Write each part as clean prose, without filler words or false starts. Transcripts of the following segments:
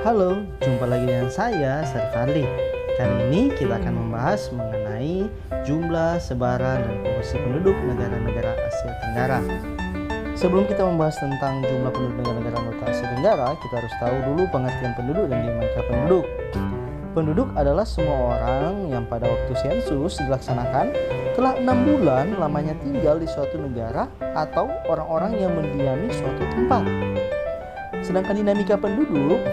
Halo, jumpa lagi dengan saya, Sarif Arli. Kali ini kita akan membahas mengenai jumlah, sebaran, dan komposisi penduduk negara-negara Asia Tenggara. Sebelum kita membahas tentang jumlah penduduk negara-negara anggota Asia Tenggara, kita harus tahu dulu pengertian penduduk dan dinamika penduduk. Penduduk adalah semua orang yang pada waktu sensus dilaksanakan telah 6 bulan lamanya tinggal di suatu negara atau orang-orang yang mendiami suatu tempat. Sedangkan dinamika penduduk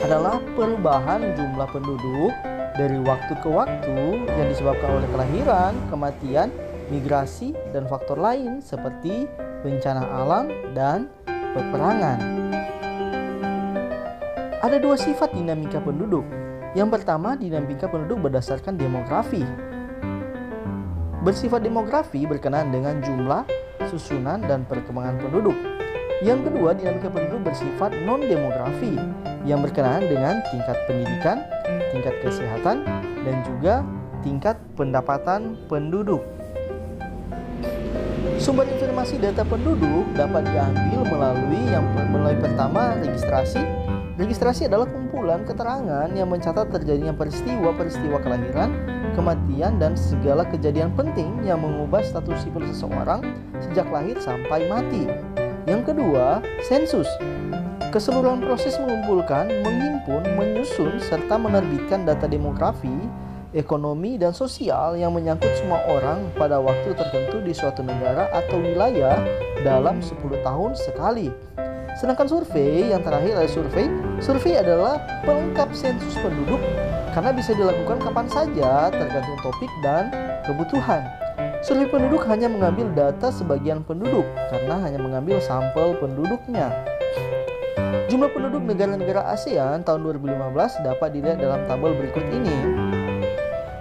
adalah perubahan jumlah penduduk dari waktu ke waktu yang disebabkan oleh kelahiran, kematian, migrasi, dan faktor lain seperti bencana alam dan peperangan. Ada dua sifat dinamika penduduk. Yang pertama, dinamika penduduk berdasarkan demografi. Bersifat demografi berkenaan dengan jumlah, susunan, dan perkembangan penduduk. Yang kedua, dinamika penduduk bersifat non-demografi yang berkenaan dengan tingkat pendidikan, tingkat kesehatan, dan juga tingkat pendapatan penduduk. Sumber informasi data penduduk dapat diambil melalui pertama, registrasi. Registrasi adalah kumpulan keterangan yang mencatat terjadinya peristiwa-peristiwa kelahiran, kematian, dan segala kejadian penting yang mengubah status sipil seseorang sejak lahir sampai mati. Yang kedua, sensus. Keseluruhan proses mengumpulkan, menghimpun, menyusun, serta menerbitkan data demografi, ekonomi, dan sosial yang menyangkut semua orang pada waktu tertentu di suatu negara atau wilayah dalam 10 tahun sekali. Sedangkan survei, yang terakhir adalah survei. Survei adalah pelengkap sensus penduduk karena bisa dilakukan kapan saja tergantung topik dan kebutuhan. Survei penduduk hanya mengambil data sebagian penduduk karena hanya mengambil sampel penduduknya. Jumlah penduduk negara-negara ASEAN tahun 2015 dapat dilihat dalam tabel berikut ini.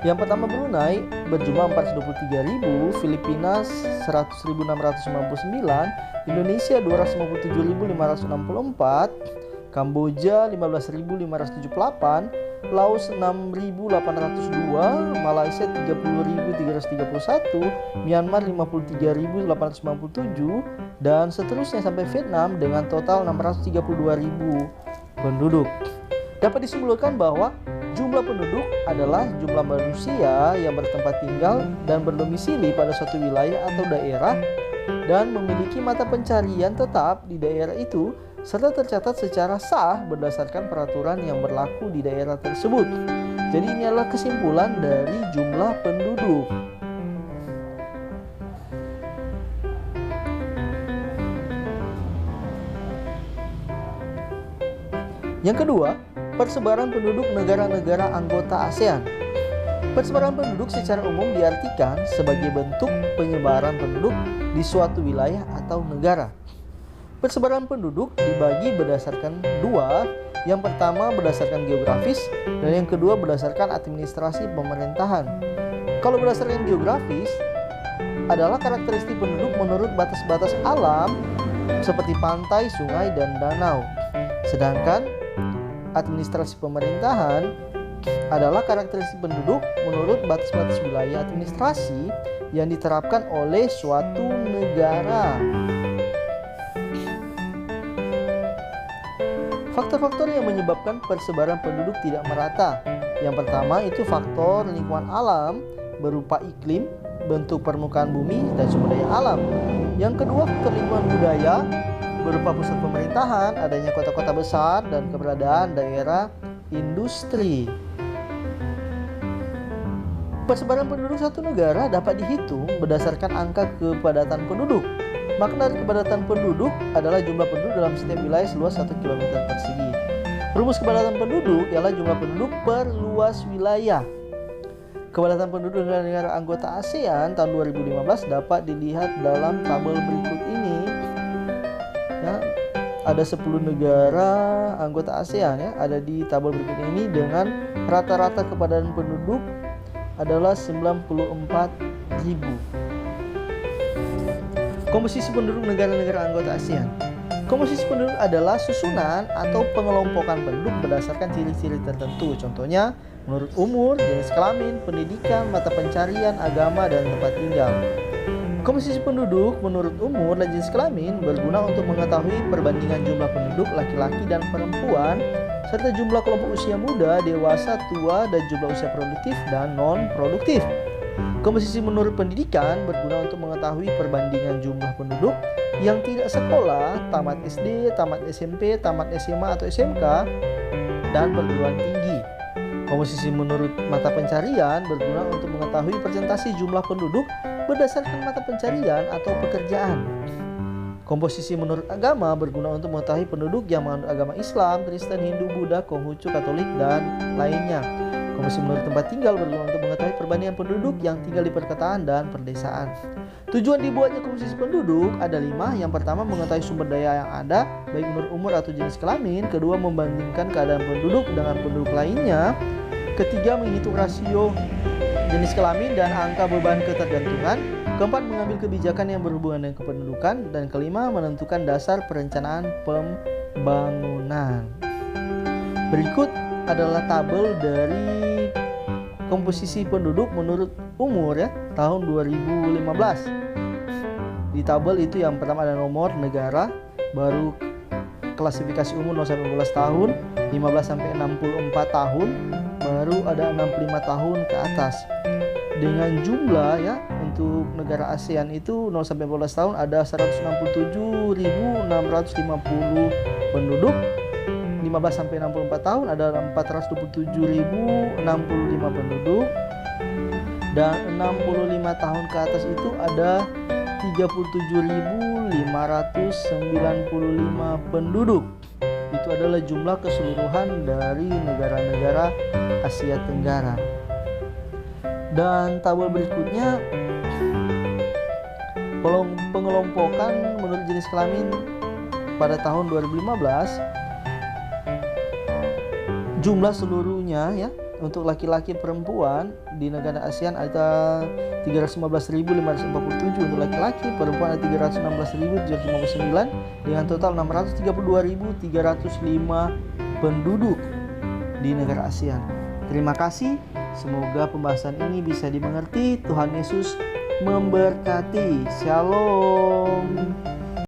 Yang pertama, Brunei berjumlah 423.000, Filipina 100.699, Indonesia 257.564, Kamboja 15.578, Laos 6.802, Malaysia 30.331, Myanmar 53.897, dan seterusnya sampai Vietnam dengan total 632.000 penduduk. Dapat disimpulkan bahwa jumlah penduduk adalah jumlah manusia yang bertempat tinggal dan berdomisili pada suatu wilayah atau daerah dan memiliki mata pencarian tetap di daerah itu serta tercatat secara sah berdasarkan peraturan yang berlaku di daerah tersebut. Jadi ini adalah kesimpulan dari jumlah penduduk. Yang kedua, persebaran penduduk negara-negara anggota ASEAN. Persebaran penduduk secara umum diartikan sebagai bentuk penyebaran penduduk di suatu wilayah atau negara. Persebaran penduduk dibagi berdasarkan dua. Yang pertama berdasarkan geografis dan yang kedua berdasarkan administrasi pemerintahan. Kalau berdasarkan geografis adalah karakteristik penduduk menurut batas-batas alam seperti pantai, sungai, dan danau. Sedangkan administrasi pemerintahan adalah karakteristik penduduk menurut batas-batas wilayah administrasi yang diterapkan oleh suatu negara. Faktor-faktor yang menyebabkan persebaran penduduk tidak merata. Yang pertama itu faktor lingkungan alam berupa iklim, bentuk permukaan bumi, dan sumber daya alam. Yang kedua faktor lingkungan budaya berupa pusat pemerintahan, adanya kota-kota besar, dan keberadaan daerah industri. Persebaran penduduk satu negara dapat dihitung berdasarkan angka kepadatan penduduk. Makna dari kepadatan penduduk adalah jumlah penduduk dalam setiap wilayah seluas 1 km persegi. Rumus kepadatan penduduk ialah jumlah penduduk per luas wilayah. Kepadatan penduduk negara-negara anggota ASEAN tahun 2015 dapat dilihat dalam tabel berikut ini. Ya, ada 10 negara anggota ASEAN ya, ada di tabel berikut ini dengan rata-rata kepadatan penduduk adalah 94.000. Komposisi penduduk negara-negara anggota ASEAN. Komposisi penduduk adalah susunan atau pengelompokan penduduk berdasarkan ciri-ciri tertentu. Contohnya menurut umur, jenis kelamin, pendidikan, mata pencarian, agama, dan tempat tinggal. Komposisi penduduk menurut umur dan jenis kelamin berguna untuk mengetahui perbandingan jumlah penduduk laki-laki dan perempuan serta jumlah kelompok usia muda, dewasa, tua, dan jumlah usia produktif dan non-produktif. Komposisi menurut pendidikan berguna untuk mengetahui perbandingan jumlah penduduk yang tidak sekolah, tamat SD, tamat SMP, tamat SMA atau SMK, dan perguruan tinggi. Komposisi menurut mata pencarian berguna untuk mengetahui presentasi jumlah penduduk berdasarkan mata pencarian atau pekerjaan. Komposisi menurut agama berguna untuk mengetahui penduduk yang menganut agama Islam, Kristen, Hindu, Buddha, Konghucu, Katolik, dan lainnya. Komposisi menurut tempat tinggal berguna untuk mengetahui perbandingan penduduk yang tinggal di perkotaan dan perdesaan. Tujuan dibuatnya komposisi penduduk ada 5. Yang pertama, mengetahui sumber daya yang ada, baik menurut umur atau jenis kelamin. Kedua, membandingkan keadaan penduduk dengan penduduk lainnya. Ketiga, menghitung rasio jenis kelamin dan angka beban ketergantungan. Keempat, mengambil kebijakan yang berhubungan dengan kependudukan. Dan kelima, menentukan dasar perencanaan pembangunan. Berikut adalah tabel dari komposisi penduduk menurut umur ya, tahun 2015. Di tabel itu yang pertama ada nomor negara, baru klasifikasi umur 0-15 tahun, 15 sampai 64 tahun, baru ada 65 tahun ke atas. Dengan jumlah ya, untuk negara ASEAN itu 0-15 tahun ada 167.650 penduduk. 15-64 tahun ada 427.065 penduduk, dan 65 tahun ke atas itu ada 37.595 penduduk. Itu adalah jumlah keseluruhan dari negara-negara Asia Tenggara. Dan tabel berikutnya pengelompokan menurut jenis kelamin pada tahun 2015. Jumlah seluruhnya ya, untuk laki-laki perempuan di negara ASEAN ada 315.547 untuk laki-laki, perempuan ada 316.759 dengan total 632.305 penduduk di negara ASEAN. Terima kasih, semoga pembahasan ini bisa dimengerti. Tuhan Yesus memberkati. Shalom.